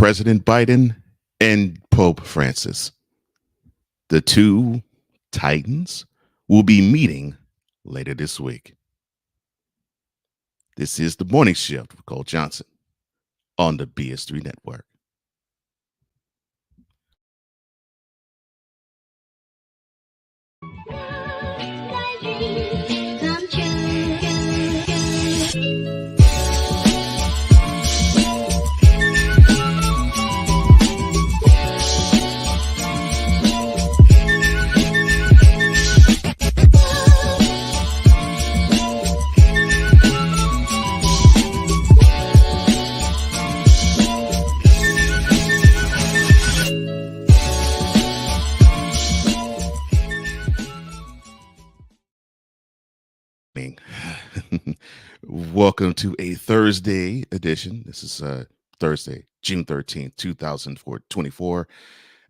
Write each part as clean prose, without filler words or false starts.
President Biden and Pope Francis. The two titans will be meeting later this week. This is the Morning Shift with Cole Johnson on the BS3 Network. Welcome to a Thursday edition. This is Thursday, June 13th, 2024.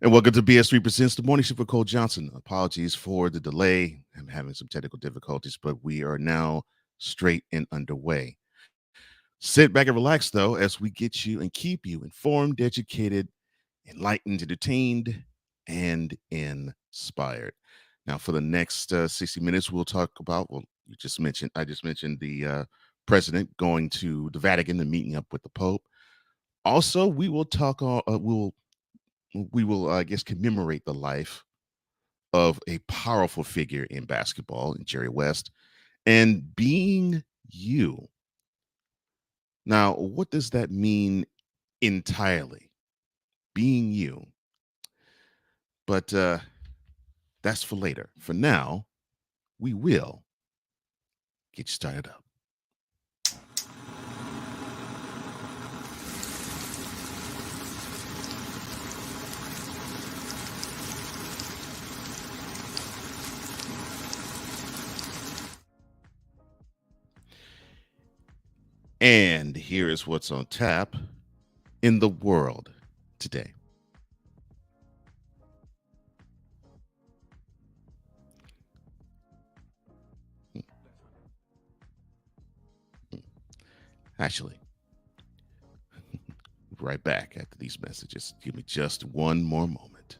And welcome to BS3 Presents the Morning Shift with Cole Johnson. Apologies for the delay. I'm having some technical difficulties, but we are now straight and underway. Sit back and relax, though, as we get you and keep you informed, educated, enlightened, entertained, and inspired. Now, for the next 60 minutes, we'll talk about, I just mentioned the president going to the Vatican and meeting up with the Pope. Also, we will talk. We will, I guess, commemorate the life of a powerful figure in basketball, in Jerry West, and being you. Now, what does that mean entirely? Being you. But that's for later. For now, we will get you started up. And here is what's on tap in the world today. Actually, right back after these messages. Give me just one more moment.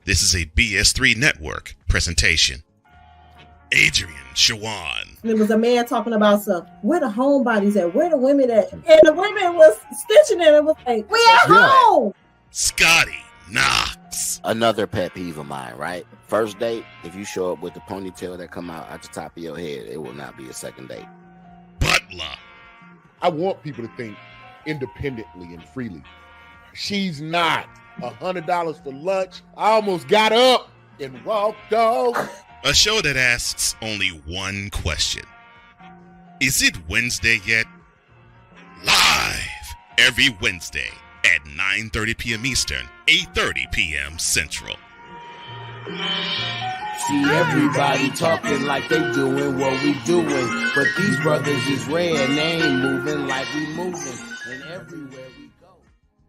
This is a BS3 Network presentation. Adrian Shawan. There was a man talking about where the homebodies at? Where the women at? And the women was stitching it and was like, we at home. Scotty Knox. Another pet peeve of mine, right? First date, if you show up with the ponytail that come out at the top of your head, it will not be a second date. Butler. I want people to think independently and freely. She's not. $100 for lunch. I almost got up and walked off. A show that asks only one question. Is it Wednesday yet? Live every Wednesday at 9:30 p.m. Eastern, 8:30 p.m. Central. See everybody talking like they doing what we doing, but these brothers is red and they ain't moving like we moving, and everywhere we go.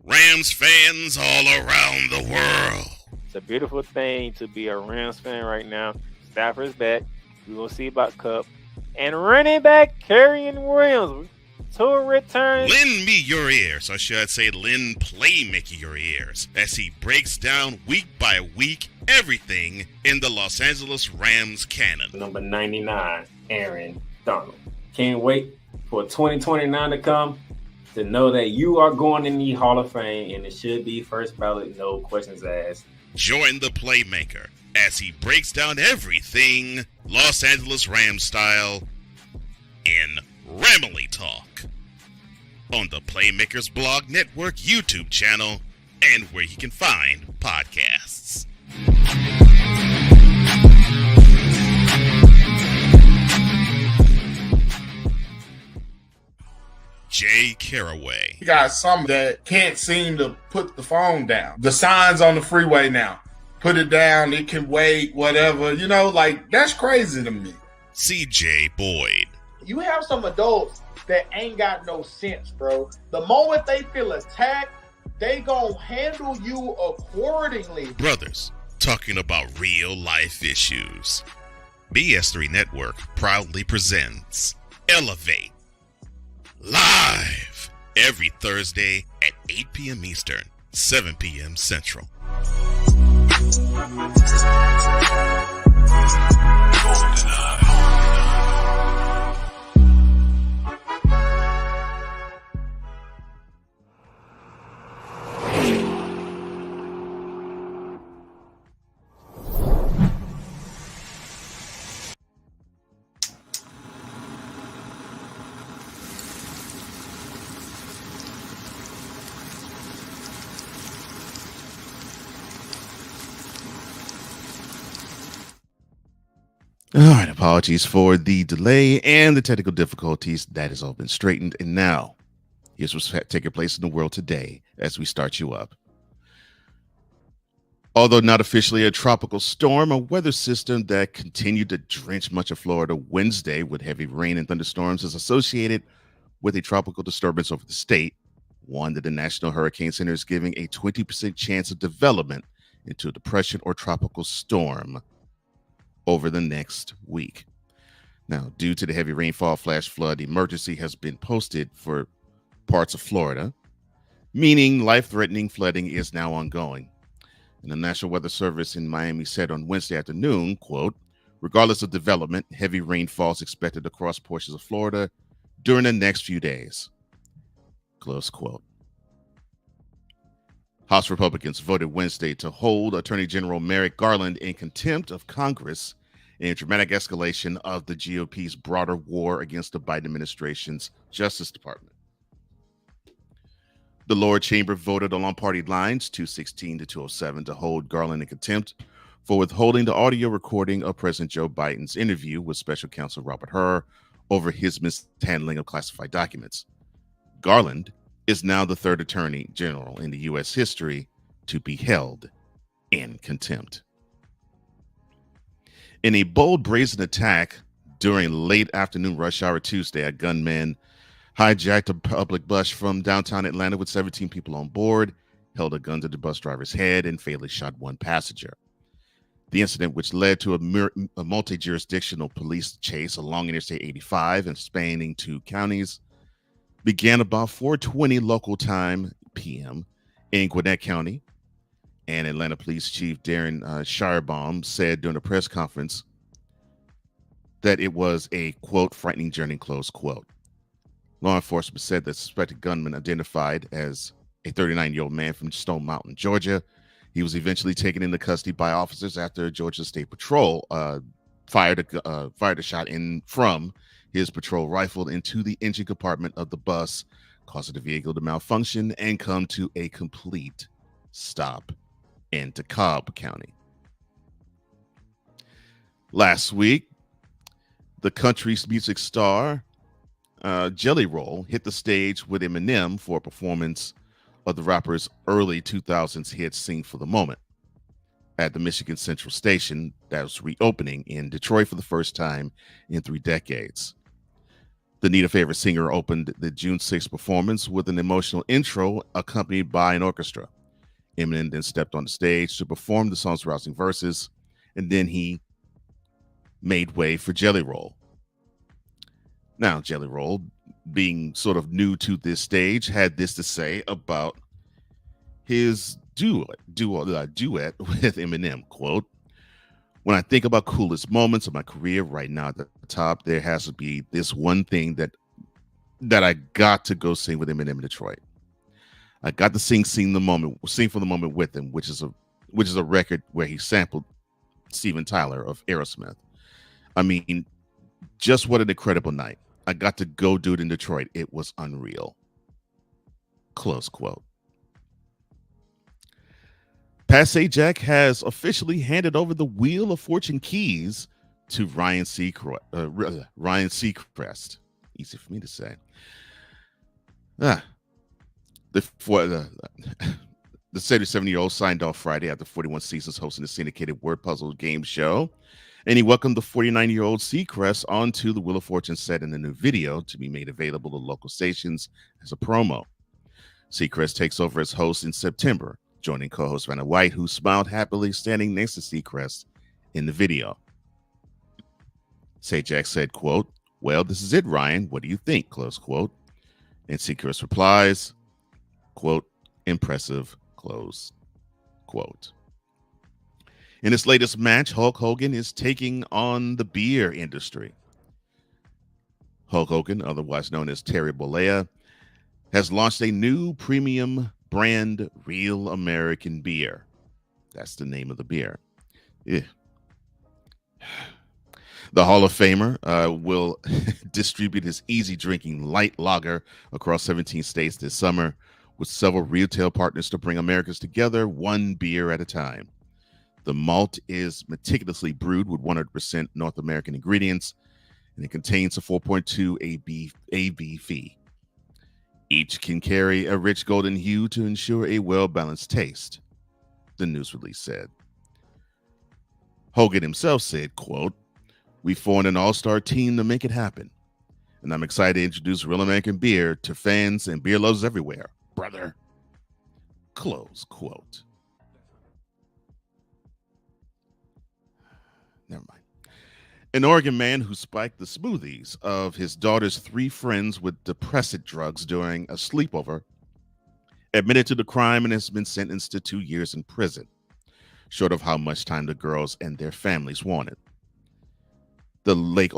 Rams fans all around the world. It's a beautiful thing to be a Rams fan right now. Stafford's back. We're going to see about Cup. And running back Kerryon Williams to a return. Lend me your ears, or should I say lend Playmaker your ears, as he breaks down week by week everything in the Los Angeles Rams canon. Number 99, Aaron Donald. Can't wait for 2029 to come to know that you are going in the Hall of Fame, and it should be first ballot, no questions asked. Join the Playmaker as he breaks down everything Los Angeles Rams style in Ramily Talk on the Playmakers Blog Network YouTube channel and where you can find podcasts. Jay Caraway. You got some that can't seem to put the phone down. The signs on the freeway now. Put it down, it can wait, whatever. You know, like, that's crazy to me. CJ Boyd. You have some adults that ain't got no sense, bro. The moment they feel attacked, they gonna handle you accordingly. Brothers talking about real life issues. BS3 Network proudly presents Elevate live every Thursday at 8 p.m. Eastern, 7 p.m. Central. All right, apologies for the delay and the technical difficulties. That has all been straightened. And now, here's what's taking place in the world today as we start you up. Although not officially a tropical storm, a weather system that continued to drench much of Florida Wednesday with heavy rain and thunderstorms is associated with a tropical disturbance over the state, one that the National Hurricane Center is giving a 20% chance of development into a depression or tropical storm over the next week. Now, due to the heavy rainfall, flash flood emergency has been posted for parts of Florida, meaning life-threatening flooding is now ongoing. And the National Weather Service in Miami said on Wednesday afternoon, quote, regardless of development, heavy rainfall is expected across portions of Florida during the next few days, close quote. House Republicans voted Wednesday to hold Attorney General Merrick Garland in contempt of Congress in a dramatic escalation of the GOP's broader war against the Biden administration's Justice Department. The lower chamber voted along party lines, 216 to 207, to hold Garland in contempt for withholding the audio recording of President Joe Biden's interview with Special Counsel Robert Hur over his mishandling of classified documents. Garland is now the third attorney general in the U.S. history to be held in contempt. In a bold, brazen attack during late afternoon rush hour Tuesday, a gunman hijacked a public bus from downtown Atlanta with 17 people on board, held a gun to the bus driver's head, and fatally shot one passenger. The incident, which led to a multi-jurisdictional police chase along Interstate 85 and spanning 2 counties, began about 4:20 local time p.m. in Gwinnett County. And Atlanta Police Chief Darren Shirebaum said during a press conference that it was a, quote, frightening journey, close quote. Law enforcement said the suspected gunman, identified as a 39-year-old man from Stone Mountain, Georgia, he was eventually taken into custody by officers after Georgia State Patrol fired a shot in from his patrol rifle into the engine compartment of the bus, causing the vehicle to malfunction and come to a complete stop in DeKalb County. Last week, the country's music star Jelly Roll hit the stage with Eminem for a performance of the rapper's early 2000s hit Sing for the Moment at the Michigan Central Station that was reopening in Detroit for the first time in 3 decades. The Need a Favorite Singer opened the June 6th performance with an emotional intro accompanied by an orchestra. Eminem then stepped on the stage to perform the song's rousing verses, and then he made way for Jelly Roll. Now, Jelly Roll, being sort of new to this stage, had this to say about his duet with Eminem, quote, when I think about coolest moments of my career right now at the top, there has to be this one thing that I got to go sing with Eminem in Detroit. I got to sing for the moment with him, which is a record where he sampled Steven Tyler of Aerosmith. I mean, just what an incredible night. I got to go do it in Detroit. It was unreal. Close quote. Passe Jack has officially handed over the Wheel of Fortune keys to Ryan Seacrest. Easy for me to say. The 77-year-old signed off Friday after 41 seasons hosting the syndicated word puzzle game show. And he welcomed the 49-year-old Seacrest onto the Wheel of Fortune set in a new video to be made available to local stations as a promo. Seacrest takes over as host in September, joining co-host Vanna White, who smiled happily standing next to Seacrest in the video. Sajak said, quote, "Well, this is it, Ryan. What do you think?" Close quote. And Seacrest replies, quote, "Impressive," close quote. In his latest match, Hulk Hogan is taking on the beer industry. Hulk Hogan, otherwise known as Terry Bollea, has launched a new premium brand, Real American Beer. That's the name of the beer. Yeah. The Hall of Famer will distribute his easy drinking light lager across 17 states this summer, with several retail partners to bring Americans together one beer at a time. The malt is meticulously brewed with 100% North American ingredients, and it contains a 4.2 ABV. Each can carry a rich golden hue to ensure a well-balanced taste, the news release said. Hogan himself said, quote, "We formed an all-star team to make it happen, and I'm excited to introduce Real American Beer to fans and beer lovers everywhere, brother." Close quote. Never mind. An Oregon man who spiked the smoothies of his daughter's 3 friends with depressant drugs during a sleepover admitted to the crime and has been sentenced to 2 years in prison, short of how much time the girls and their families wanted. The Lake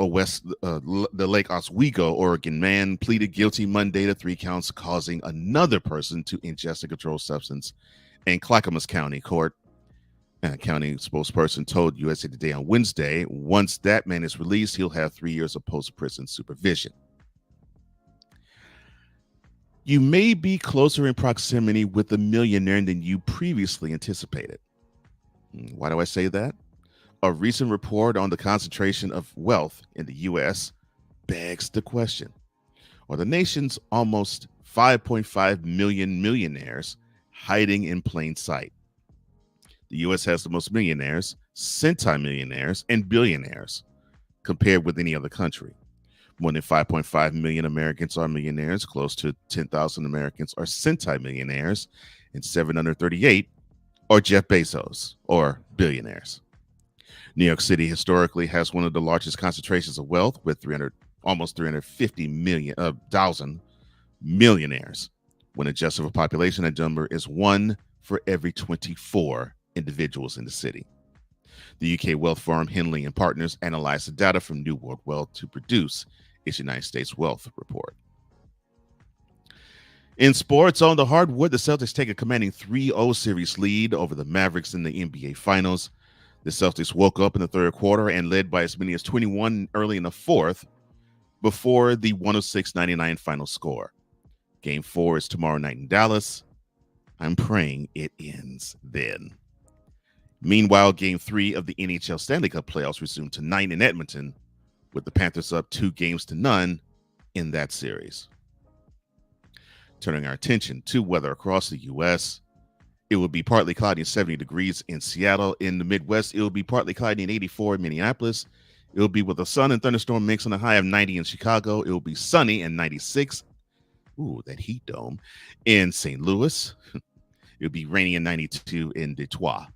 Oswego, Oregon man pleaded guilty Monday to 3 counts causing another person to ingest a controlled substance in Clackamas County Court. A county spokesperson told USA Today on Wednesday, once that man is released, he'll have 3 years of post-prison supervision. You may be closer in proximity with a millionaire than you previously anticipated. Why do I say that? A recent report on the concentration of wealth in the U.S. begs the question, are the nation's almost 5.5 million millionaires hiding in plain sight? The U.S. has the most millionaires, centimillionaires, and billionaires compared with any other country. More than 5.5 million Americans are millionaires, close to 10,000 Americans are centimillionaires, and 738 are Jeff Bezos, or billionaires. New York City historically has one of the largest concentrations of wealth, with almost 350,000 millionaires. When adjusted for population, that number is 1 for every 24 individuals in the city. The UK wealth firm Henley and Partners analyzed the data from New World Wealth to produce its United States Wealth Report. In sports, on the hardwood, the Celtics take a commanding 3-0 series lead over the Mavericks in the NBA Finals. The Celtics woke up in the third quarter and led by as many as 21 early in the fourth before the 106-99 final score. Game 4 is tomorrow night in Dallas. I'm praying it ends then. Meanwhile, Game 3 of the NHL Stanley Cup playoffs resume tonight in Edmonton, with the Panthers up 2-0 in that series. Turning our attention to weather across the U.S., it will be partly cloudy and 70 degrees in Seattle. In the Midwest, it will be partly cloudy and 84 in Minneapolis. It will be with a sun and thunderstorm mix on a high of 90 in Chicago. It will be sunny and 96. Ooh, that heat dome. In St. Louis, it will be rainy and 92 in Detroit.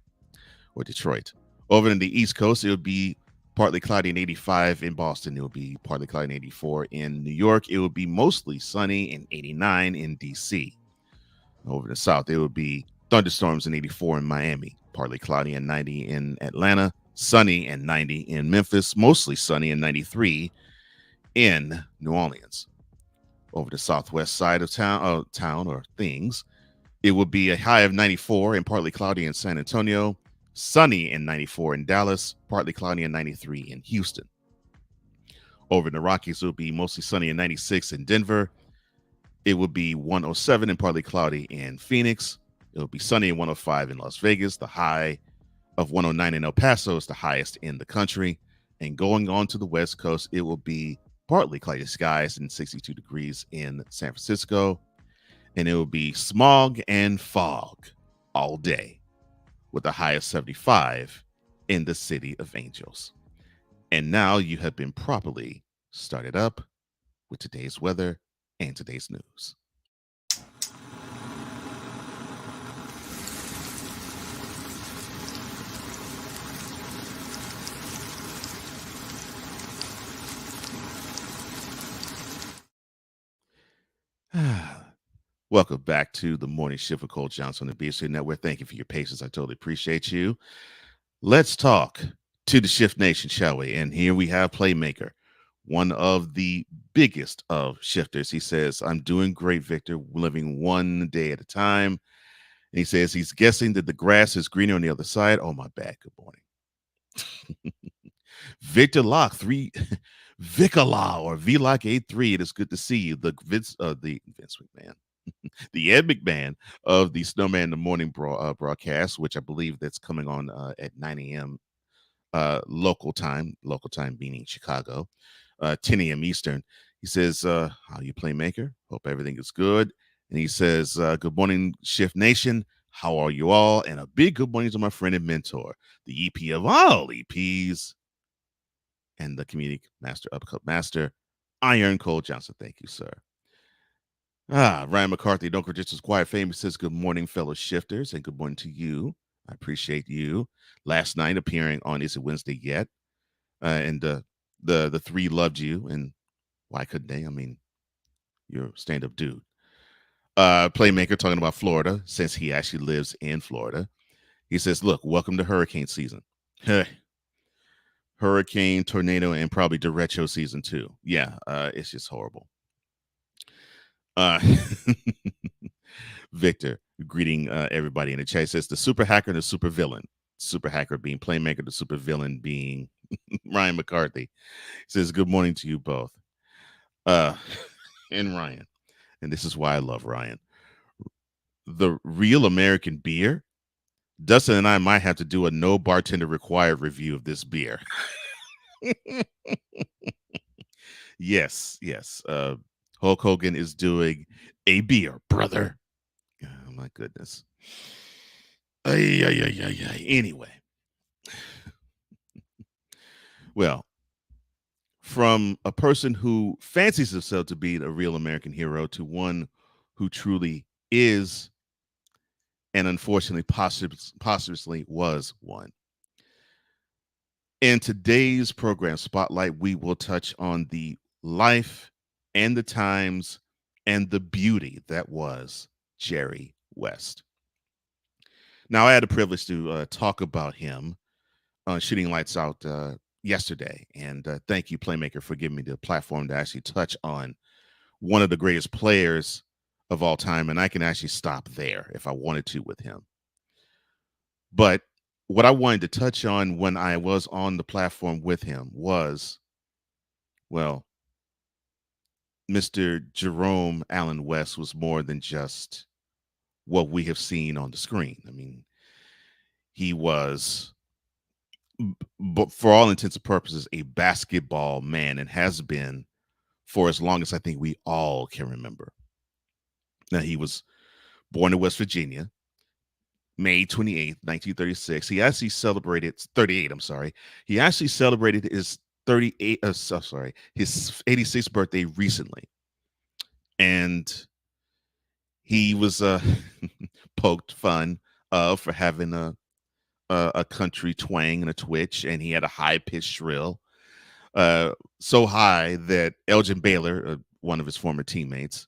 Over in the East Coast, it will be partly cloudy and 85 in Boston. It will be partly cloudy and 84 in New York. It will be mostly sunny and 89 in D.C. Over the South, it will be thunderstorms and 84 in Miami, partly cloudy and 90 in Atlanta, sunny and 90 in Memphis, mostly sunny and 93 in New Orleans. Over the southwest side of town or things, it will be a high of 94 and partly cloudy in San Antonio, sunny and 94 in Dallas, partly cloudy and 93 in Houston. Over in the Rockies, it will be mostly sunny and 96 in Denver. It will be 107 and partly cloudy in Phoenix. It will be sunny and 105 in Las Vegas. The high of 109 in El Paso is the highest in the country. And going on to the West Coast, it will be partly cloudy skies and 62 degrees in San Francisco. And it will be smog and fog all day, with a high of 75 in the City of Angels. And now you have been properly started up with today's weather and today's news. Welcome back to the morning shift with Cole Johnson on the BSC Network. Thank you for your patience. I totally appreciate you. Let's talk to the Shift Nation, shall we? And here we have Playmaker, one of the biggest of shifters. He says, I'm doing great, Victor, living one day at a time. And he says he's guessing that the grass is greener on the other side. Oh, my bad. Good morning. Victor Locke, Vicala or VLock 83. It is good to see you. The Vince McMahon, the Ed McMahon of the Snowman in the Morning broadcast, which I believe that's coming on at 9 a.m. Local time meaning Chicago, 10 a.m. Eastern. He says, how you Playmaker? Hope everything is good. And he says, good morning, Shift Nation. How are you all? And a big good morning to my friend and mentor, the EP of all EPs, and the community master, upcut master, Iron Cole Johnson. Thank you, sir. Ryan McCarthy, Don't Critics is Quiet Fame, says, good morning, fellow shifters, and good morning to you. I appreciate you. Last night appearing on Is It Wednesday Yet? And the three loved you, and why couldn't they? I mean, you're a stand-up dude. Playmaker talking about Florida, since he actually lives in Florida. He says, look, welcome to hurricane season. Hurricane, tornado, and probably derecho season too. Yeah, it's just horrible. Victor greeting everybody in the chat. Says the super hacker and the super villain. Super hacker being Playmaker, the super villain being Ryan McCarthy. Says good morning to you both. And Ryan. And this is why I love Ryan. The real American beer. Dustin and I might have to do a no bartender required review of this beer. Yes. Hulk Hogan is doing a beer, brother. Oh my goodness. Anyway. Well, from a person who fancies himself to be a real American hero to one who truly is, and unfortunately posthumously was one. In today's program Spotlight, we will touch on the life and the times and the beauty that was Jerry West. Now, I had the privilege to talk about him on Shooting Lights Out yesterday, and thank you, Playmaker, for giving me the platform to actually touch on one of the greatest players of all time, and I can actually stop there if I wanted to with him. But what I wanted to touch on when I was on the platform with him was, well, Mr. Jerome Allen West was more than just what we have seen on the screen. I mean, he was, but for all intents and purposes, a basketball man, and has been for as long as I think we all can remember. Now, he was born in West Virginia, May 28th, 1936. He actually celebrated 38. I'm sorry. He actually celebrated his 86th birthday recently. And he was poked fun for having a country twang and a twitch, and he had a high-pitched shrill. So high that Elgin Baylor, one of his former teammates,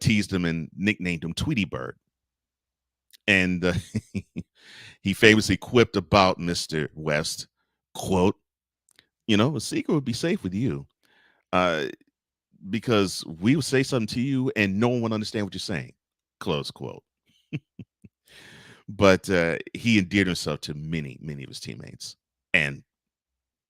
teased him and nicknamed him Tweety Bird. And he famously quipped about Mr. West, quote, a secret would be safe with you because we would say something to you and no one would understand what you're saying, close quote. But he endeared himself to many, many of his teammates and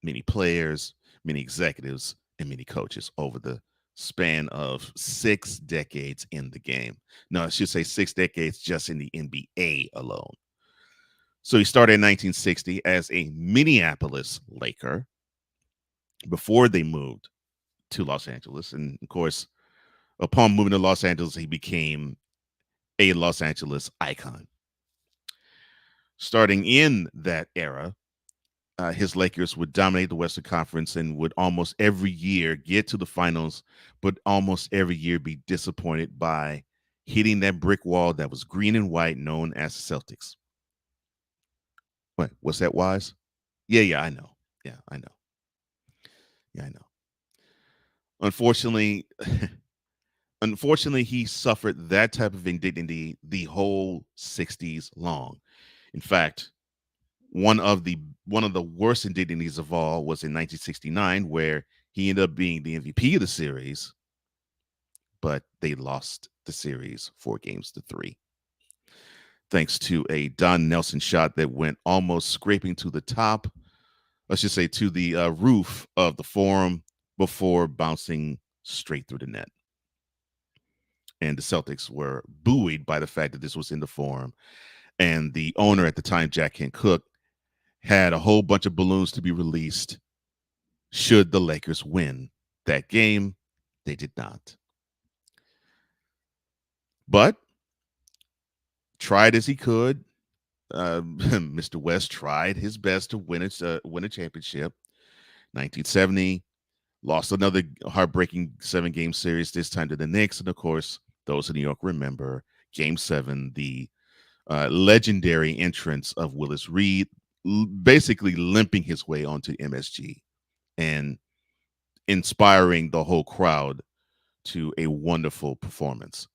many players, many executives, and many coaches over the span of 6 decades in the game. No, I should say 6 decades just in the NBA alone. So he started in 1960 as a Minneapolis Laker before they moved to Los Angeles. And of course, upon moving to Los Angeles, he became a Los Angeles icon. Starting in that era, his Lakers would dominate the Western Conference and would almost every year get to the finals, but almost every year be disappointed by hitting that brick wall that was green and white known as the Celtics. What? Was that wise? Yeah, I know. Yeah, I know. Unfortunately, unfortunately, he suffered that type of indignity the whole 60s long. In fact, one of the worst indignities of all was in 1969, where he ended up being the MVP of the series, but they lost the series 4-3, thanks to a Don Nelson shot that went almost scraping to the top, let's just say to the roof of the Forum, before bouncing straight through the net. And the Celtics were buoyed by the fact that this was in the Forum. And the owner at the time, Jack Kent Cooke, had a whole bunch of balloons to be released should the Lakers win that game. They did not. But tried as he could, Mr. West tried his best to win a championship. 1970, lost another heartbreaking 7-game series, this time to the Knicks. And of course, those in New York remember Game 7, the legendary entrance of Willis Reed, basically limping his way onto MSG and inspiring the whole crowd to a wonderful performance.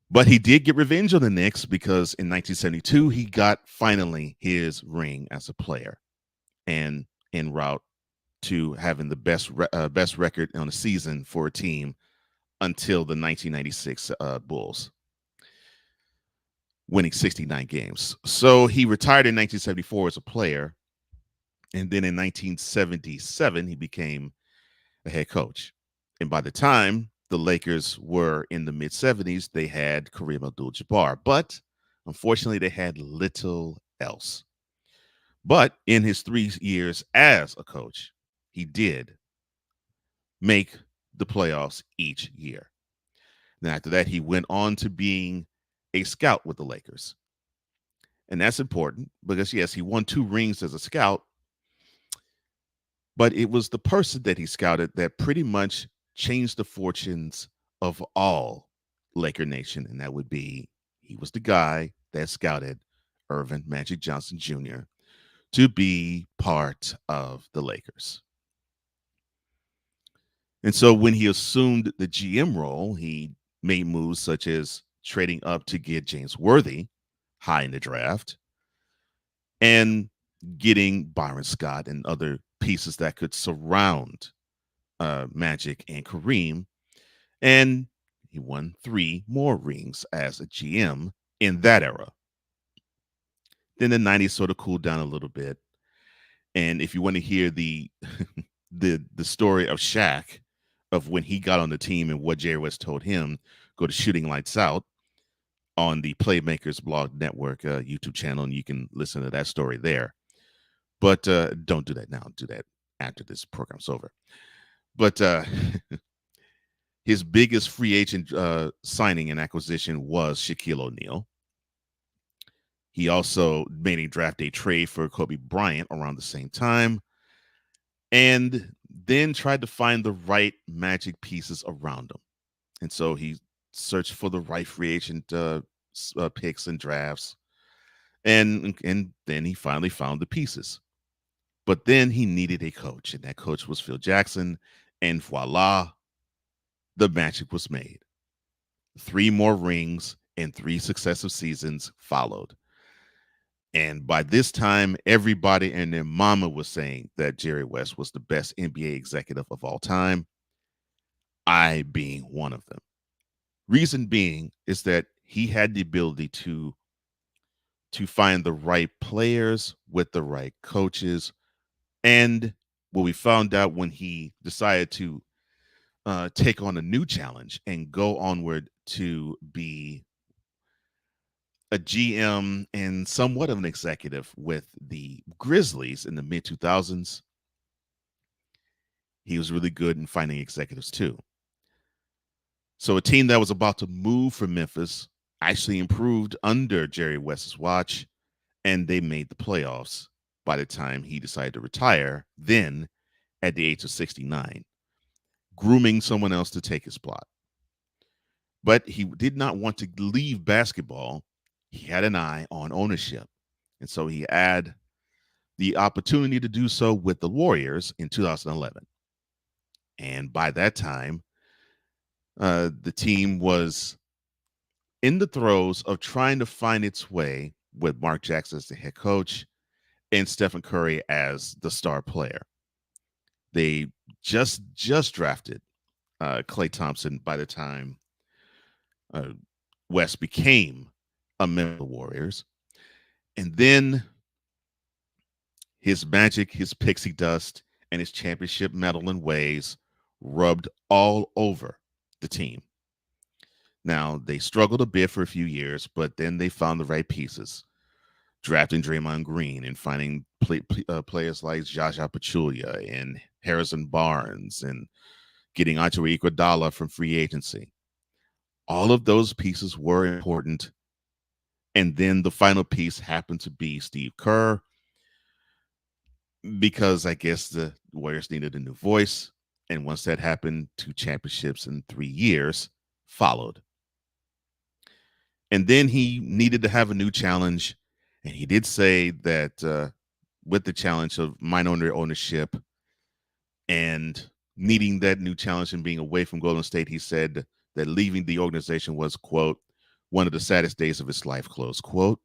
But he did get revenge on the Knicks, because in 1972, he got finally his ring as a player, and en route to having the best record on the season for a team until the 1996 Bulls, winning 69 games. So he retired in 1974 as a player, and then in 1977, he became a head coach. And by the time the Lakers were in the mid-70s, they had Kareem Abdul-Jabbar, but unfortunately, they had little else. But in his 3 years as a coach, he did make the playoffs each year. And after that, he went on to being a scout with the Lakers. And that's important because, yes, he won 2 rings as a scout, but it was the person that he scouted that pretty much changed the fortunes of all Laker Nation. And that would be, he was the guy that scouted Irvin Magic Johnson Jr. to be part of the Lakers. And so when he assumed the GM role, he made moves such as trading up to get James Worthy high in the draft and getting Byron Scott and other pieces that could surround Magic and Kareem. And he won 3 more rings as a GM in that era. Then the 90s sort of cooled down a little bit. And if you want to hear the the story of Shaq, of when he got on the team and what Jerry West told him, go to Shooting Lights Out on the Playmakers Blog Network YouTube channel, and you can listen to that story there. But don't do that now. Do that after this program's over. But his biggest free agent signing and acquisition was Shaquille O'Neal. He also made a draft day trade for Kobe Bryant around the same time, and then tried to find the right Magic pieces around him. And so he searched for the right free agent picks and drafts, and then he finally found the pieces. But then he needed a coach, and that coach was Phil Jackson, and voila, the Magic was made. 3 more rings and 3 successive seasons followed. And by this time, everybody and their mama was saying that Jerry West was the best NBA executive of all time, I being one of them. Reason being is that he had the ability to find the right players with the right coaches. And what we found out when he decided to take on a new challenge and go onward to be a GM and somewhat of an executive with the Grizzlies in the mid 2000s, he was really good in finding executives too. So a team that was about to move from Memphis actually improved under Jerry West's watch, and they made the playoffs by the time he decided to retire, then at the age of 69, grooming someone else to take his spot. But he did not want to leave basketball. He had an eye on ownership. And so he had the opportunity to do so with the Warriors in 2011. And by that time, the team was in the throes of trying to find its way with Mark Jackson as the head coach and Stephen Curry as the star player. They just drafted Klay Thompson by the time West became a member of the Warriors. And then his magic, his pixie dust, and his championship meddling ways rubbed all over the team. Now, they struggled a bit for a few years, but then they found the right pieces, drafting Draymond Green and finding players like Jaja Pachulia and Harrison Barnes and getting Andre Iguodala from free agency. All of those pieces were important. And then the final piece happened to be Steve Kerr, because I guess the Warriors needed a new voice. And once that happened, 2 championships in 3 years followed. And then he needed to have a new challenge. And he did say that with the challenge of minority ownership and needing that new challenge and being away from Golden State, he said that leaving the organization was, quote, one of the saddest days of his life, close quote.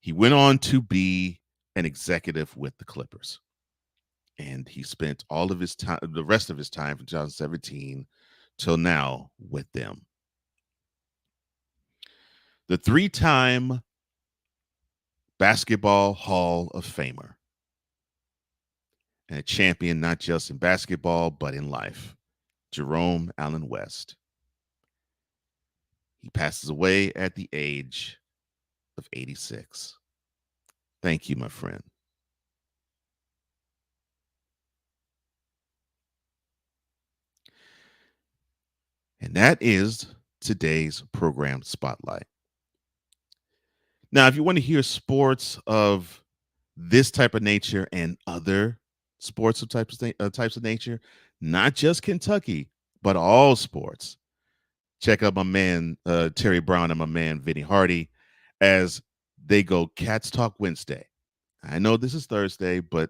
He went on to be an executive with the Clippers. And he spent all of his time, the rest of his time from 2017 till now with them. The 3-time Basketball Hall of Famer and a champion not just in basketball, but in life, Jerome Allen West. He passes away at the age of 86. Thank you, my friend. And that is today's program spotlight. Now, if you want to hear sports of this type of nature and other sports of types of nature, not just Kentucky, but all sports, check out my man Terry Brown and my man Vinny Hardy as they go Cats Talk Wednesday. I know this is Thursday, but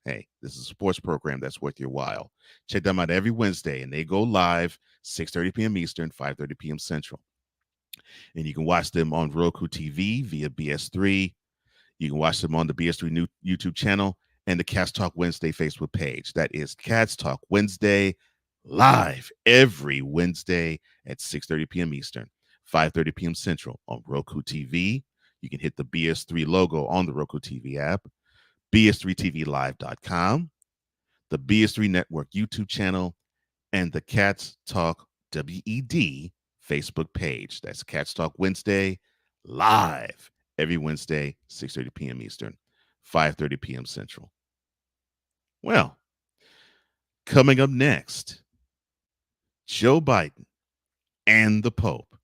hey, this is a sports program that's worth your while. Check them out every Wednesday, and they go live 6:30 p.m. Eastern, 5:30 p.m. Central. And you can watch them on Roku TV via BS3. You can watch them on the BS3 new YouTube channel and the Cats Talk Wednesday Facebook page. That is Cats Talk Wednesday, live every Wednesday at 6:30 p.m. Eastern, 5:30 p.m. Central on Roku TV. You can hit the BS3 logo on the Roku TV app, bs3tvlive.com, the BS3 Network YouTube channel, and the Cats Talk WED Facebook page. That's Cats Talk Wednesday, live every Wednesday, 6:30 p.m. Eastern, 5:30 p.m. Central. Well, coming up next, Joe Biden and the Pope.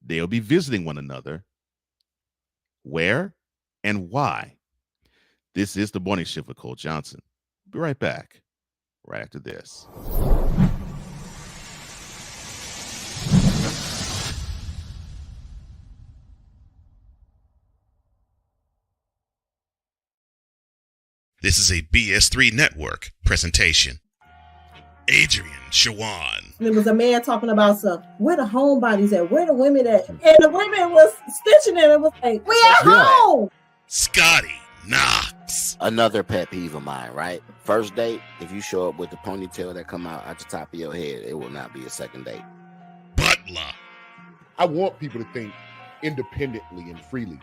They'll be visiting one another. Where and why? This is the Morning Shift with Cole Johnson. Be right back right after this. This is a BS3 Network presentation. Adrian Shawan. There was a man talking about where the homebodies at? Where the women at? And the women was stitching it and was like, we at home. Scotty Knox. Another pet peeve of mine, right? First date, if you show up with the ponytail that come out at the top of your head, it will not be a second date. Butler. I want people to think independently and freely.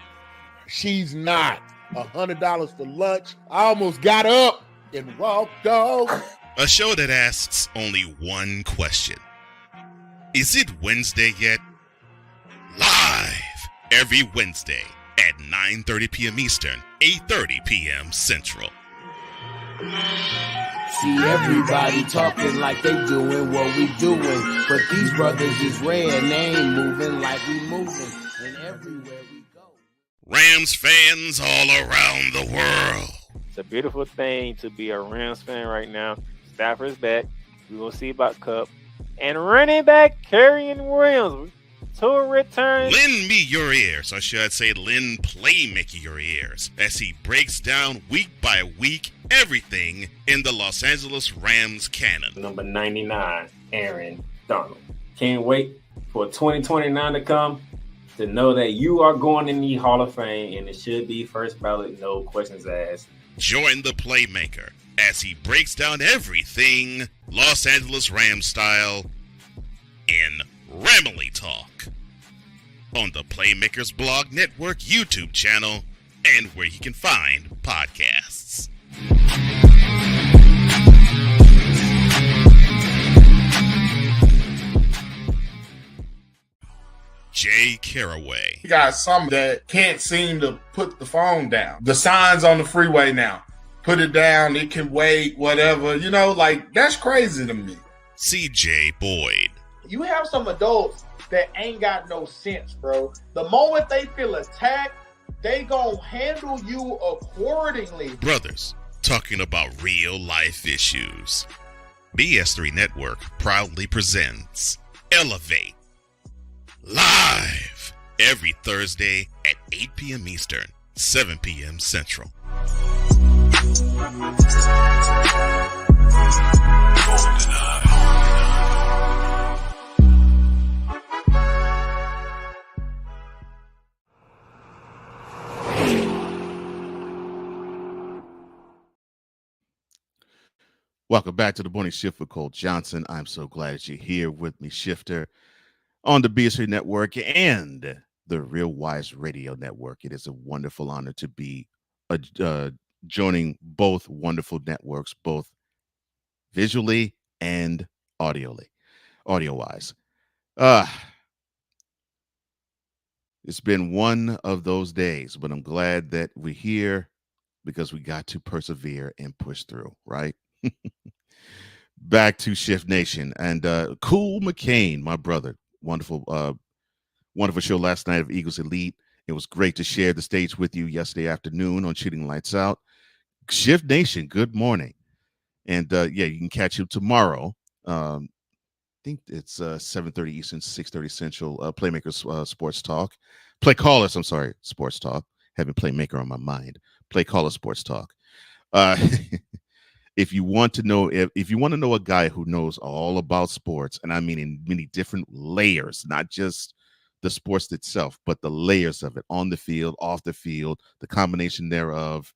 She's not. $100 for lunch. I almost got up and walked off. A show that asks only one question. Is it Wednesday yet? Live every Wednesday at 9:30 p.m. Eastern, 8:30 p.m. Central. See everybody talking like they doing what we doing, but these brothers is red, they ain't moving like we moving, and everywhere we go. Rams fans all around the world. It's a beautiful thing to be a Rams fan right now. Stafford's back. We're going to see about Cup. And running back Kerryon Williams to return. Lend me your ears, or should I say lend Playmaker your ears, as he breaks down week by week everything in the Los Angeles Rams canon. Number 99, Aaron Donald. Can't wait for 2029 to come to know that you are going in the Hall of Fame, and it should be first ballot, no questions asked. Join the Playmaker as he breaks down everything Los Angeles Rams style in Ramily Talk on the Playmakers Blog Network YouTube channel and where you can find podcasts. Jay Caraway. You got some that can't seem to put the phone down. The signs on the freeway now. Put it down, it can wait, whatever. You know, like, that's crazy to me. CJ Boyd. You have some adults that ain't got no sense, bro. The moment they feel attacked, they gonna handle you accordingly. Brothers talking about real life issues. BS3 Network proudly presents Elevate live every Thursday at 8 p.m. Eastern, 7 p.m. Central. Welcome back to the Morning Shift with Cole Johnson. I'm so glad that you're here with me, Shifter, on the BS3 Network and the Real Wise Radio Network. It is a wonderful honor to be joining both wonderful networks, both visually and audio-wise. It's been one of those days, but I'm glad that we're here because we got to persevere and push through, right? Back to Shift Nation and Cool McCain, my brother. Wonderful show last night of Eagles Elite. It was great to share the stage with you yesterday afternoon on Shooting Lights Out. Shift Nation, good morning. And yeah, you can catch him tomorrow. I think it's 7:30 Eastern, 6:30 Central. Playmakers Sports Talk. Sports Talk. Having Playmaker on my mind. Play Caller Sports Talk. If you want to know, if you want to know a guy who knows all about sports, and I mean in many different layers, not just the sports itself, but the layers of it on the field, off the field, the combination thereof,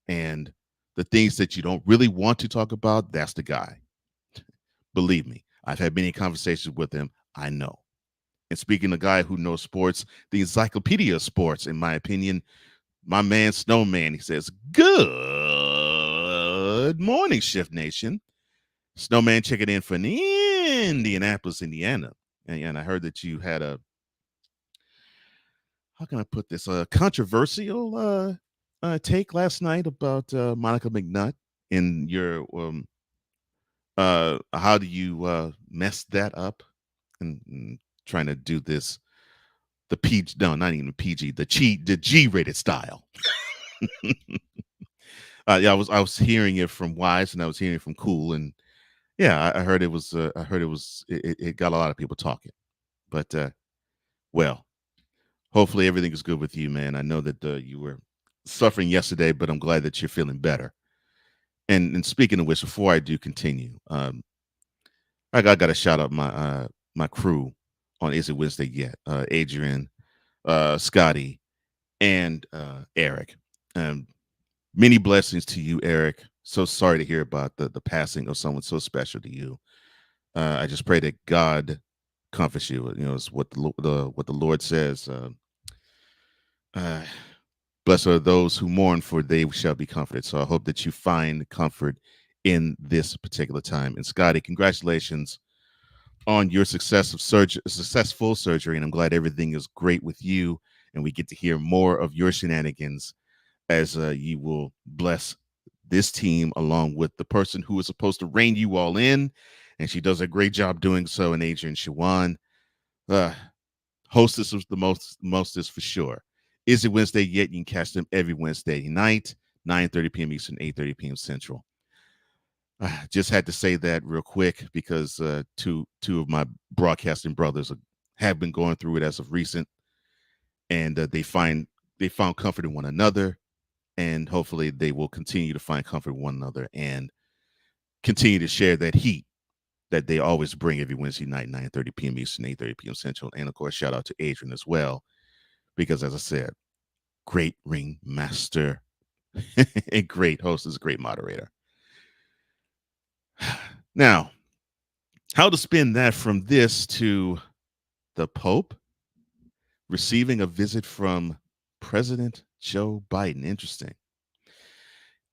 and the things that you don't really want to talk about, that's the guy. Believe me, I've had many conversations with him. I know. And speaking of a guy who knows sports, the encyclopedia of sports, in my opinion, my man Snowman, he says, good morning, Shift Nation. Snowman checking in from Indianapolis, Indiana. And I heard that you had a, how can I put this, a controversial take last night about Monica McNutt in your, how do you mess that up? And trying to do this, the PG, no, not even PG, the G-rated style. Yeah, I was hearing it from Wise and I was hearing it from Cool, and yeah, I heard it was it got a lot of people talking. But well, hopefully everything is good with you, man. I know that you were suffering yesterday, but I'm glad that you're feeling better. And speaking of which, before I do continue, I got to shout out my crew on Is It Wednesday Yet? Adrian, Scotty, and Eric. Many blessings to you, Eric. So sorry to hear about the passing of someone so special to you. I just pray that God comforts you. You know, it's what the Lord says. Blessed are those who mourn, for they shall be comforted. So I hope that you find comfort in this particular time. And Scotty, congratulations on your successful surgery. And I'm glad everything is great with you. And we get to hear more of your shenanigans as you will bless this team along with the person who is supposed to rein you all in. And she does a great job doing so. And Adrian Shawan, hostess of the mostest for sure. Is It Wednesday Yet? You can catch them every Wednesday night, 9:30 p.m. Eastern, 8:30 p.m. Central. I just had to say that real quick because two of my broadcasting brothers have been going through it as of recent, and they found comfort in one another, and hopefully they will continue to find comfort in one another and continue to share that heat that they always bring every Wednesday night, 9:30 p.m. Eastern, 8:30 p.m. Central. And of course, shout out to Adrian as well, because as I said, great ring master, a great hostess, a great moderator. Now, how to spin that from this to the Pope receiving a visit from President Joe Biden? Interesting.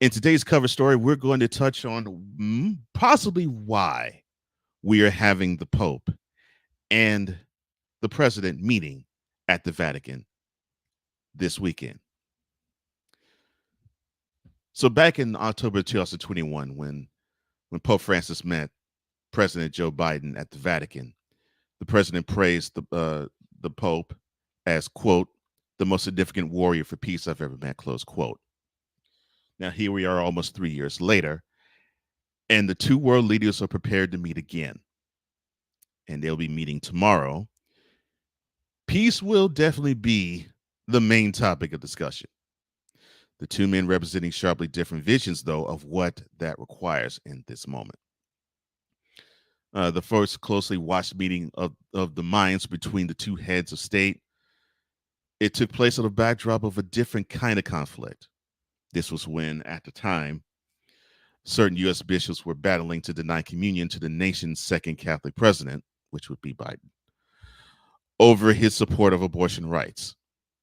In today's cover story, we're going to touch on possibly why we are having the Pope and the president meeting at the Vatican this weekend. So back in October 2021, when Pope Francis met President Joe Biden at the Vatican, the president praised the Pope as, quote, the most significant warrior for peace I've ever met, close quote. Now, here we are almost 3 years later, and the two world leaders are prepared to meet again. And they'll be meeting tomorrow. Peace will definitely be the main topic of discussion. The two men representing sharply different visions, though, of what that requires in this moment. The first closely watched meeting of the minds between the two heads of state, it took place on the backdrop of a different kind of conflict. This was when, at the time, certain U.S. bishops were battling to deny communion to the nation's second Catholic president, which would be Biden, over his support of abortion rights.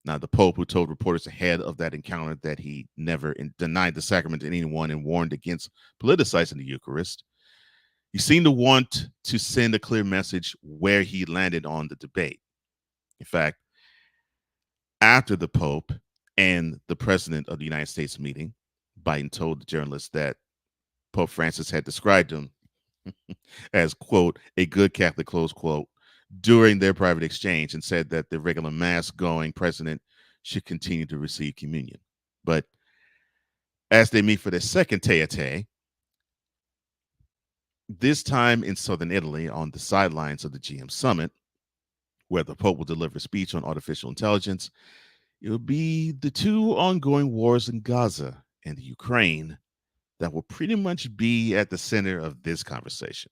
Now, the Pope, who told reporters ahead of that encounter that he never denied the sacrament to anyone and warned against politicizing the Eucharist, he seemed to want to send a clear message where he landed on the debate. In fact, after the Pope and the President of the United States meeting, Biden told the journalists that Pope Francis had described him as, quote, a good Catholic, close quote, during their private exchange, and said that the regular mass-going president should continue to receive communion. But as they meet for their second tete-a-tete, this time in southern Italy on the sidelines of the GM summit, where the Pope will deliver a speech on artificial intelligence, it will be the two ongoing wars in Gaza and the Ukraine that will pretty much be at the center of this conversation.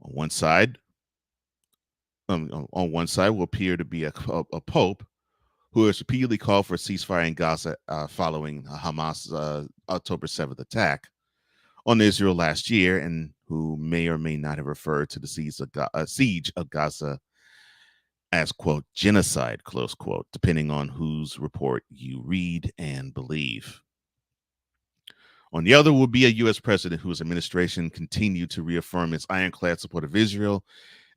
On one side will appear to be a Pope who has repeatedly called for a ceasefire in Gaza following Hamas' October 7th attack on Israel last year, and who may or may not have referred to the siege of Gaza as, quote, genocide, close quote, depending on whose report you read and believe. On the other will be a U.S. president whose administration continued to reaffirm its ironclad support of Israel,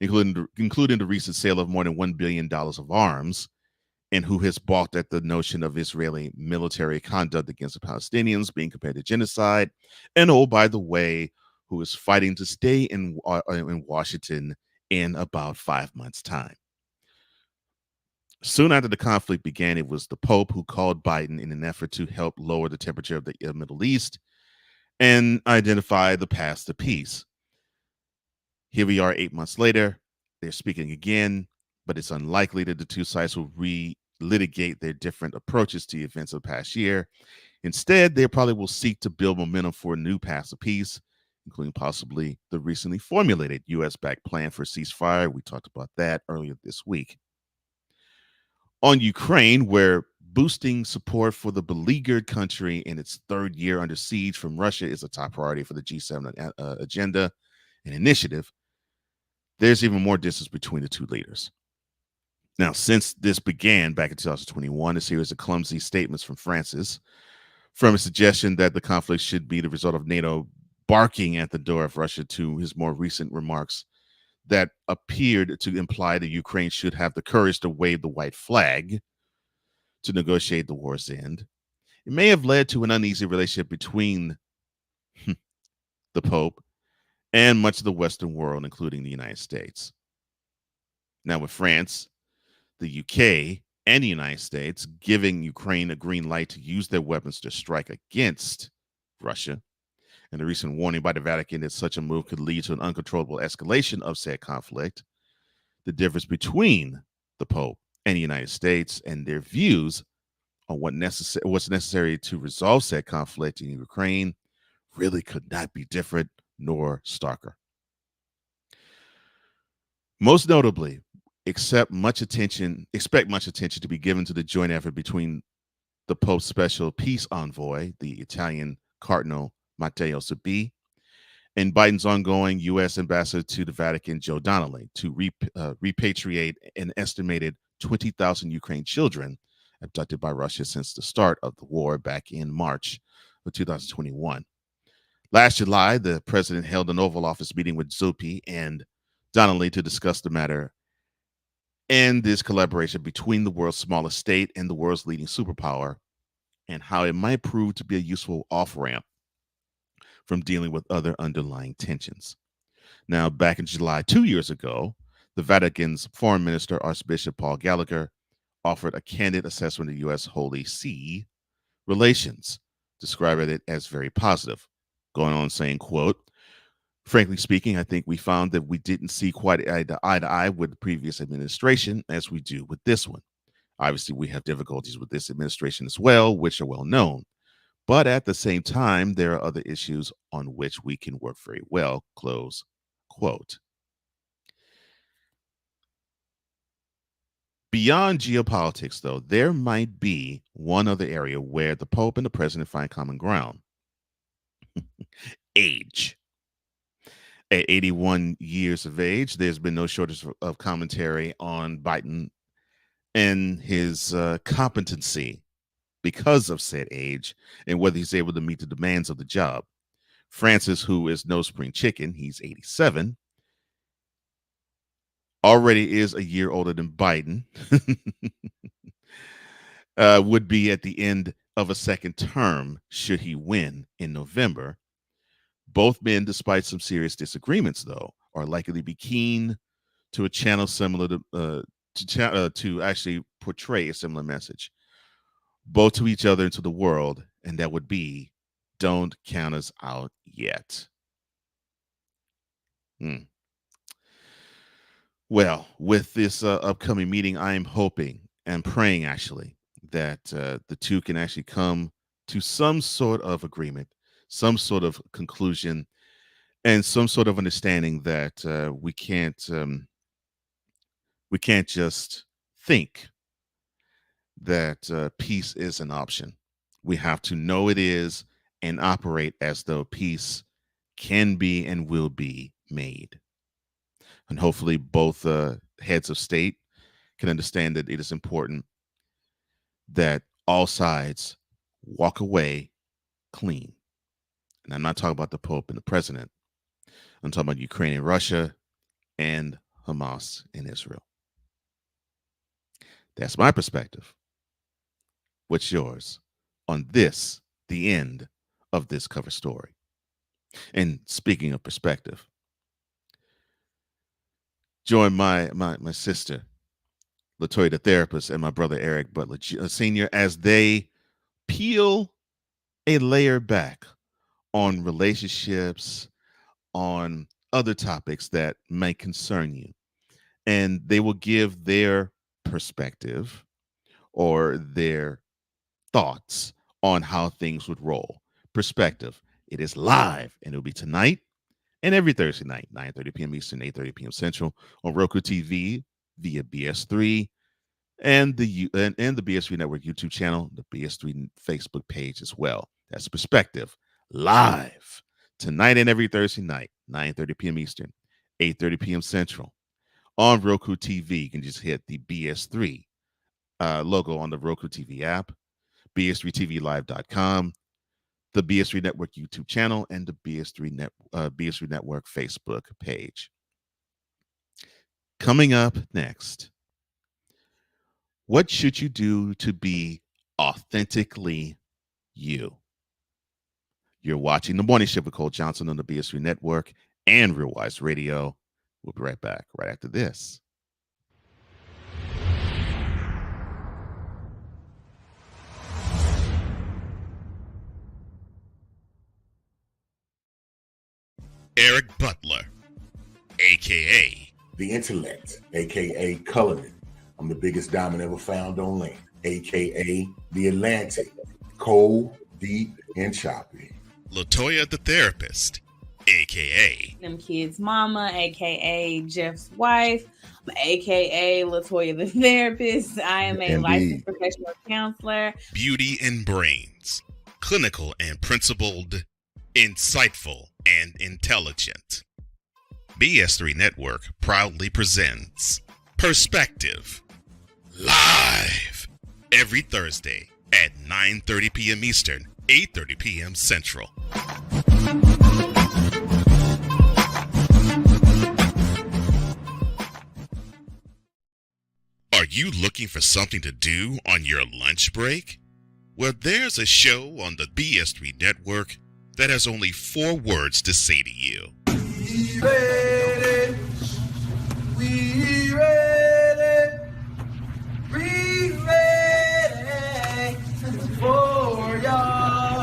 including the recent sale of more than $1 billion of arms, and who has balked at the notion of Israeli military conduct against the Palestinians being compared to genocide, and oh, by the way, who is fighting to stay in Washington in about 5 months' time. Soon after the conflict began, it was the Pope who called Biden in an effort to help lower the temperature of the Middle East and identify the path to peace. Here we are 8 months later. They're speaking again, but it's unlikely that the two sides will relitigate their different approaches to the events of the past year. Instead, they probably will seek to build momentum for a new path to peace, including possibly the recently formulated U.S.-backed plan for a ceasefire. We talked about that earlier this week. On Ukraine, where boosting support for the beleaguered country in its third year under siege from Russia is a top priority for the G7 agenda and initiative, there's even more distance between the two leaders. Now, since this began back in 2021, a series of clumsy statements from Francis, from a suggestion that the conflict should be the result of NATO barking at the door of Russia, to his more recent remarks that appeared to imply that Ukraine should have the courage to wave the white flag to negotiate the war's end. It may have led to an uneasy relationship between the Pope and much of the Western world, including the United States. Now, with France, the UK, and the United States giving Ukraine a green light to use their weapons to strike against Russia, and the recent warning by the Vatican that such a move could lead to an uncontrollable escalation of said conflict, the difference between the Pope and the United States and their views on what's necessary to resolve said conflict in Ukraine really could not be different nor starker. Most notably, expect much attention to be given to the joint effort between the Pope's special peace envoy, the Italian Cardinal Matteo Sabbi, and Biden's ongoing U.S. ambassador to the Vatican, Joe Donnelly, to repatriate an estimated 20,000 Ukraine children abducted by Russia since the start of the war back in March of 2021. Last July, the president held an Oval Office meeting with Zuppi and Donnelly to discuss the matter and this collaboration between the world's smallest state and the world's leading superpower, and how it might prove to be a useful off-ramp from dealing with other underlying tensions. Now, back in July, 2 years ago, the Vatican's foreign minister, Archbishop Paul Gallagher, offered a candid assessment of U.S. Holy See relations, describing it as very positive, going on saying, quote, "Frankly speaking, I think we found that we didn't see quite eye to eye with the previous administration as we do with this one. Obviously, we have difficulties with this administration as well, which are well known. But at the same time, there are other issues on which we can work very well," close quote. Beyond geopolitics, though, there might be one other area where the Pope and the president find common ground. Age. At 81 years of age, there's been no shortage of commentary on Biden and his competency because of said age and whether he's able to meet the demands of the job. Francis, who is no spring chicken, he's 87, already is a year older than Biden, would be at the end of a second term should he win in November. Both men, despite some serious disagreements, though, are likely to be keen to a channel similar to actually portray a similar message, both to each other and to the world, and that would be, don't count us out yet. Well, with this upcoming meeting, I am hoping and praying, actually, that the two can actually come to some sort of agreement, some sort of conclusion, and some sort of understanding that we can't just think that peace is an option. We have to know it is and operate as though peace can be and will be made. And hopefully both heads of state can understand that it is important that all sides walk away clean. And I'm not talking about the Pope and the president. I'm talking about Ukraine and Russia and Hamas and Israel. That's my perspective. What's yours on this, the end of this cover story? And speaking of perspective, join my sister, LaToya the therapist, and my brother Eric Butler Sr. as they peel a layer back on relationships, on other topics that may concern you. And they will give their perspective or their thoughts on how things would roll. Perspective. It is live, and it'll be tonight and every Thursday night, 9:30 p.m. Eastern, 8:30 p.m. Central, on Roku TV via BS3 and the BS3 Network YouTube channel, the BS3 Facebook page as well. That's Perspective, live tonight and every Thursday night, 9:30 p.m. Eastern, 8:30 p.m. Central, on Roku TV. You can just hit the BS3 logo on the Roku TV app, BS3TVLive.com, the BS3 Network YouTube channel, and the BS3 Network Facebook page. Coming up next, what should you do to be authentically you? You're watching The Morning Shift with Cole Johnson on the BS3 Network and Real Wise Radio. We'll be right back right after this. Eric Butler, a.k.a. The Intellect, aka Coloring. I'm the biggest diamond ever found on land, aka the Atlantic. Cold, deep, and choppy. LaToya the therapist, aka them kids' mama, aka Jeff's wife, aka Latoya the therapist. I am a licensed professional counselor. Beauty and Brains, clinical and principled, insightful and intelligent. BS3 Network proudly presents Perspective live every Thursday at 9:30 p.m. Eastern, 8:30 p.m. Central. Are you looking for something to do on your lunch break? Well, there's a show on the BS3 Network that has only 4 words to say to you. We ready. We ready. We ready for y'all.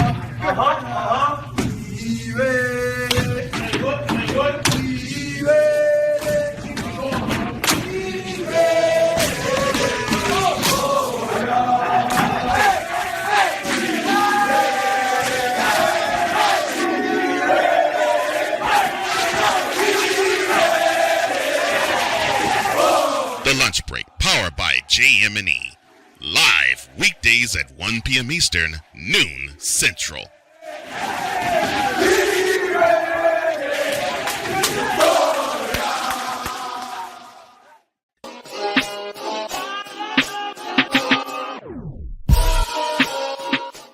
We ready. We ready. We ready for y'all. The Lunch Break, powered by JM&E. Live weekdays at 1 p.m. Eastern, noon Central.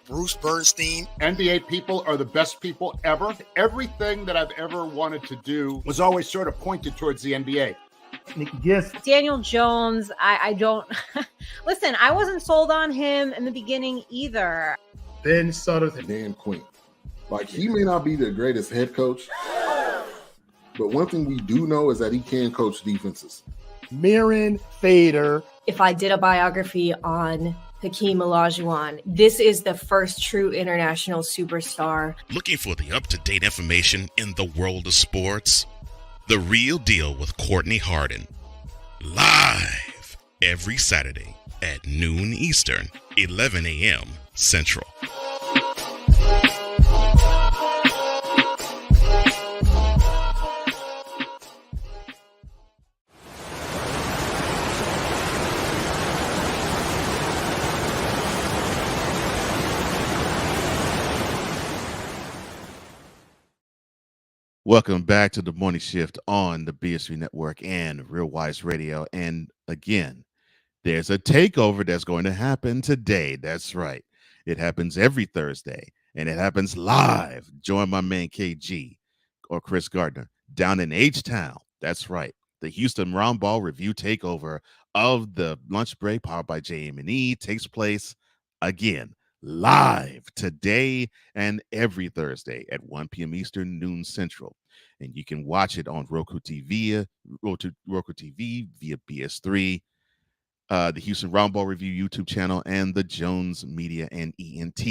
Bruce Bernstein. NBA people are the best people ever. Everything that I've ever wanted to do was always sort of pointed towards the NBA. Daniel Jones, I don't listen, I wasn't sold on him in the beginning either. Ben Sutter, Dan Quinn. Like, he may not be the greatest head coach, but one thing we do know is that he can coach defenses. Mirren Fader. If I did a biography on Hakeem Olajuwon, this is the first true international superstar. Looking for the up-to-date information in the world of sports? The Real Deal with Courtney Harden. Live every Saturday at noon Eastern, 11 a.m. Central. Welcome back to the Morning Shift on the BS3 Network and Real Wise Radio. And again, there's a takeover that's going to happen today. That's right. It happens every Thursday, and it happens live. Join my man KG or Chris Gardner down in H-Town. That's right. The Houston Round Ball Review takeover of the Lunch Break powered by JM&E takes place again live today and every Thursday at 1 p.m. Eastern, noon Central. And you can watch it on Roku TV via BS3, the Houston Round Ball Review YouTube channel, and the Jones Media and ENT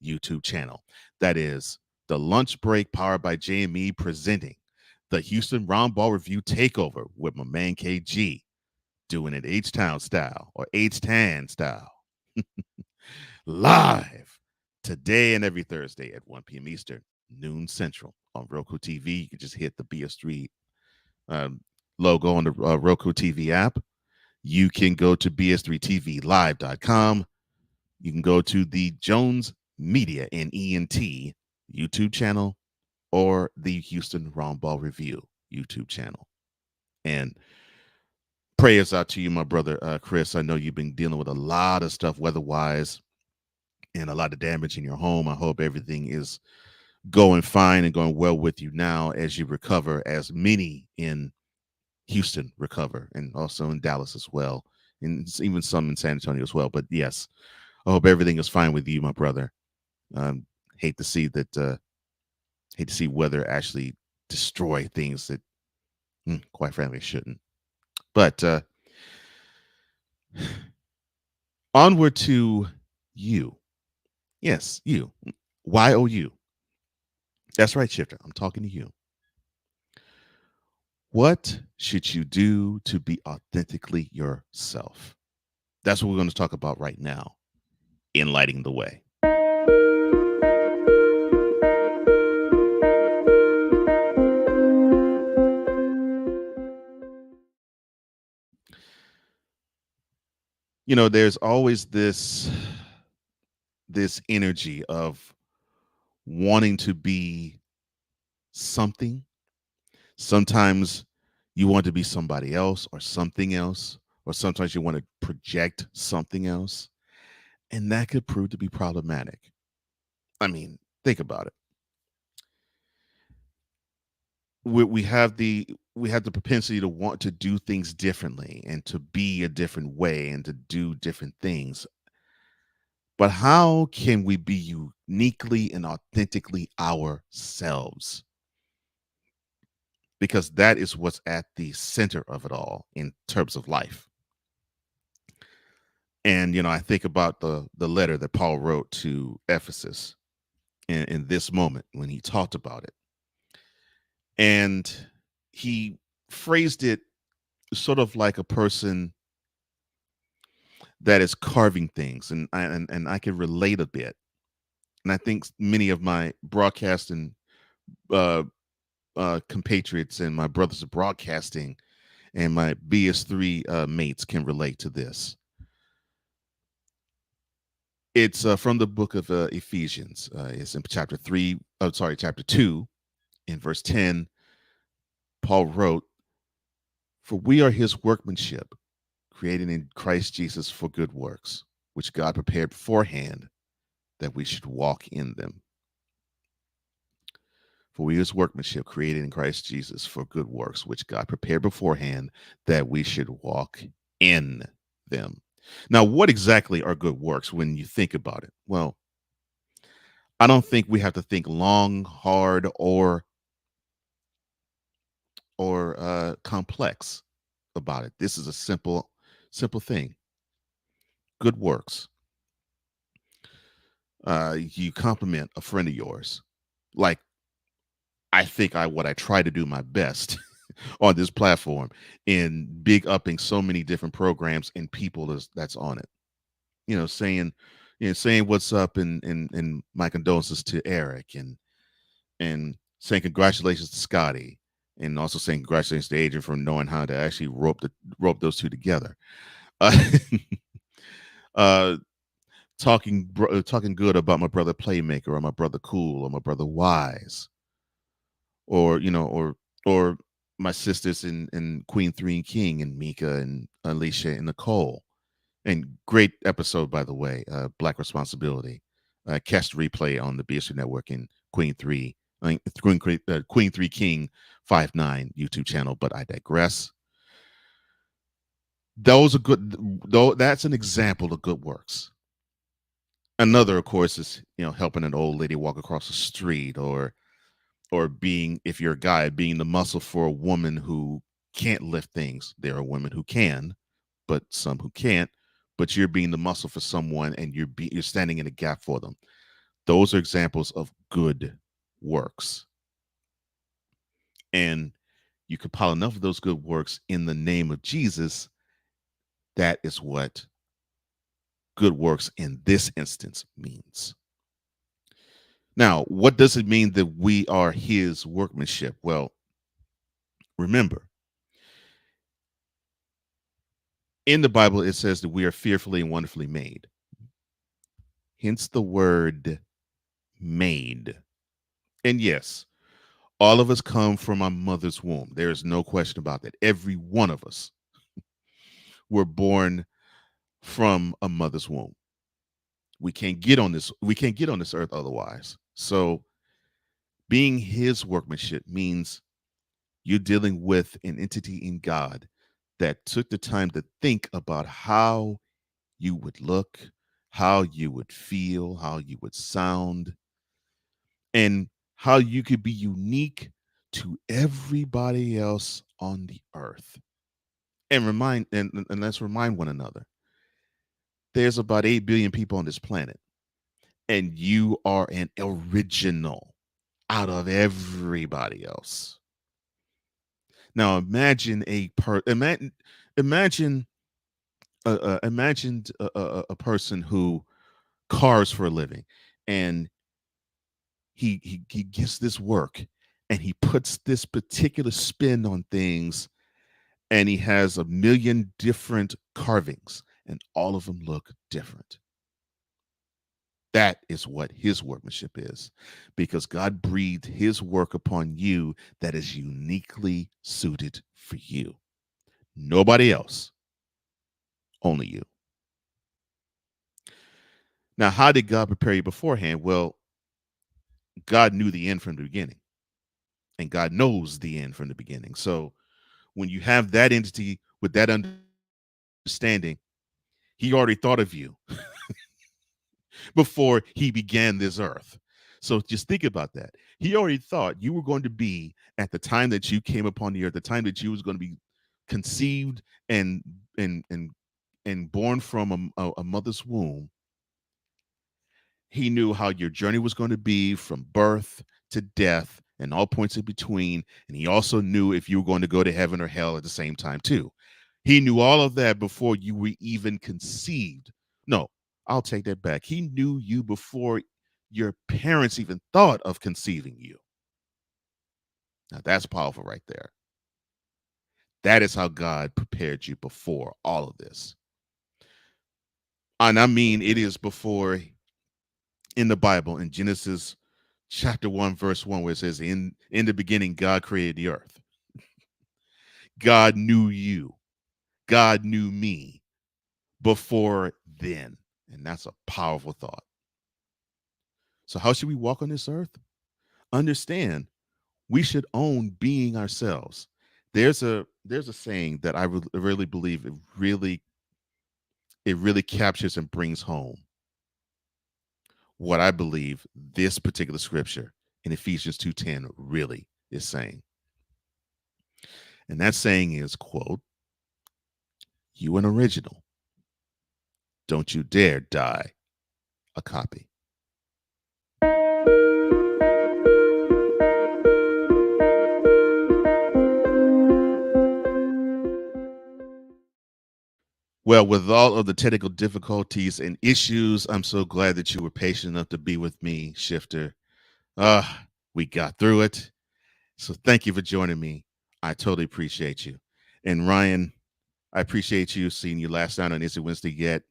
YouTube channel. That is the Lunch Break powered by JME presenting the Houston Round Ball Review takeover with my man KG doing it H-Town style or H-Tan style. Live today and every Thursday at 1 p.m. Eastern, noon Central on Roku TV. You can just hit the BS3 logo on the Roku TV app. You can go to bs3tvlive.com. You can go to the Jones Media and ENT YouTube channel or the Houston Round Ball Review YouTube channel. And prayers out to you, my brother Chris. I know you've been dealing with a lot of stuff weather-wise and a lot of damage in your home. I hope everything is going fine and going well with you now as you recover, as many in Houston recover, and also in Dallas as well, and even some in San Antonio as well. But yes, I hope everything is fine with you, my brother. Hate to see weather actually destroy things that, quite frankly, shouldn't. But onward to you. Yes, you. YOU. That's right, Shifter. I'm talking to you. What should you do to be authentically yourself? That's what we're going to talk about right now in Lighting the Way. there's always this energy of wanting to be something. Sometimes you want to be somebody else or something else, or sometimes you want to project something else, and that could prove to be problematic. I mean, think about it. We have the propensity to want to do things differently and to be a different way and to do different things. But how can we be uniquely and authentically ourselves? Because that is what's at the center of it all in terms of life. And I think about the letter that Paul wrote to Ephesus in this moment when he talked about it. And he phrased it sort of like a person that is carving things, and I can relate a bit. And I think many of my broadcasting uh, compatriots and my brothers of broadcasting and my BS3 mates can relate to this. It's from the book of Ephesians. It's in chapter 2, in verse 10. Paul wrote, "For we are his workmanship, created in Christ Jesus for good works, which God prepared beforehand that we should walk in them." For we his workmanship, created in Christ Jesus for good works, which God prepared beforehand that we should walk in them. Now, what exactly are good works when you think about it? Well, I don't think we have to think long, hard, or complex about it. This is a simple thing. Good works. You compliment a friend of yours, like I think what I try to do my best on this platform in big upping so many different programs and people that's on it. Saying, saying what's up and my condolences to Eric and saying congratulations to Scotty and also saying congratulations to Adrian for knowing how to actually rope those two together. Uh, uh, talking good about my brother Playmaker or my brother Cool or my brother Wise or or my sisters in Queen 3 and King and Mika and Alicia and Nicole. And great episode, by the way, Black Responsibility. Catch the replay on the BSU Network and Queen 3, Queen 3 King 59 YouTube channel, but I digress. Those are good, though. That's an example of good works. Another, of course, is helping an old lady walk across the street, or being, if you're a guy, being the muscle for a woman who can't lift things. There are women who can, but some who can't. But you're being the muscle for someone, and you're standing in a gap for them. Those are examples of good works. And you compile enough of those good works in the name of Jesus. That is what good works in this instance means. Now, what does it mean that we are his workmanship? Well, remember, in the Bible, it says that we are fearfully and wonderfully made. Hence the word made. And yes, all of us come from our mother's womb. There is no question about that. Every one of us were born from a mother's womb. We can't get on this earth otherwise. So being his workmanship means you're dealing with an entity in God that took the time to think about how you would look, how you would feel, how you would sound, and how you could be unique to everybody else on the earth. And let's remind one another. There's about 8 billion people on this planet, and you are an original out of everybody else. Now imagine imagine a person who carves for a living, and he gets this work, and he puts this particular spin on things, and he has a million different carvings, and all of them look different. That is what his workmanship is, because God breathed his work upon you that is uniquely suited for you. Nobody else, only you. Now, how did God prepare you beforehand? Well, God knew the end from the beginning, and God knows the end from the beginning. So when you have that entity with that understanding, he already thought of you before he began this earth. So just think about that. He already thought you were going to be at the time that you came upon the earth, the time that you was going to be conceived and and and and born from a mother's womb. He knew how your journey was going to be from birth to death and all points in between. And he also knew if you were going to go to heaven or hell at the same time, too. He knew all of that before you were even conceived. No, I'll take that back. He knew you before your parents even thought of conceiving you. Now, that's powerful right there. That is how God prepared you before all of this. And I mean, it is before in the Bible, in Genesis chapter 1, verse 1, where it says, in the beginning, God created the earth. God knew you. God knew me before then. And that's a powerful thought. So how should we walk on this earth? Understand, we should own being ourselves. There's a saying that I really believe it really captures and brings home what I believe this particular scripture in Ephesians 2:10 really is saying. And that saying is, quote, "You an original. Don't you dare die a copy." Well, with all of the technical difficulties and issues, I'm so glad that you were patient enough to be with me, Shifter. We got through it. So thank you for joining me. I totally appreciate you. And Ryan, I appreciate you seeing you last night on Is It Wednesday Yet?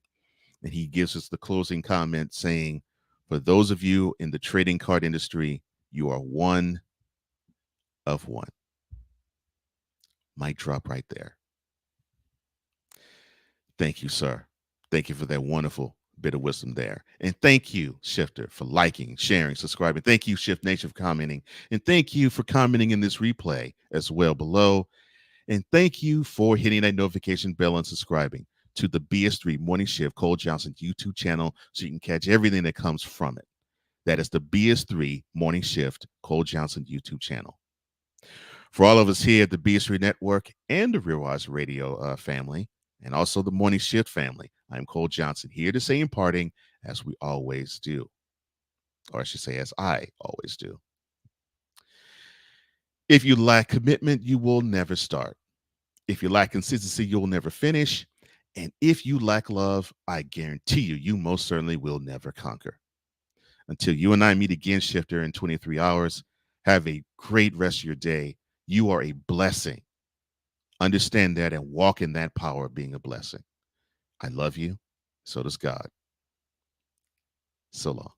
And he gives us the closing comment saying, for those of you in the trading card industry, you are one of one. Mic drop right there. Thank you, sir. Thank you for that wonderful bit of wisdom there. And thank you, Shifter, for liking, sharing, subscribing. Thank you, Shift Nation, for commenting. And thank you for commenting in this replay as well below. And thank you for hitting that notification bell and subscribing to the BS3 Morning Shift Cole Johnson YouTube channel so you can catch everything that comes from it. That is the BS3 Morning Shift Cole Johnson YouTube channel. For all of us here at the BS3 Network and the Real Wise Radio family, and also the Morning Shift family, I'm Cole Johnson, here to say in parting, as we always do. Or I should say, as I always do. If you lack commitment, you will never start. If you lack consistency, you'll never finish. And if you lack love, I guarantee you, you most certainly will never conquer. Until you and I meet again, Shifter, in 23 hours, have a great rest of your day. You are a blessing. Understand that and walk in that power of being a blessing. I love you. So does God. So long.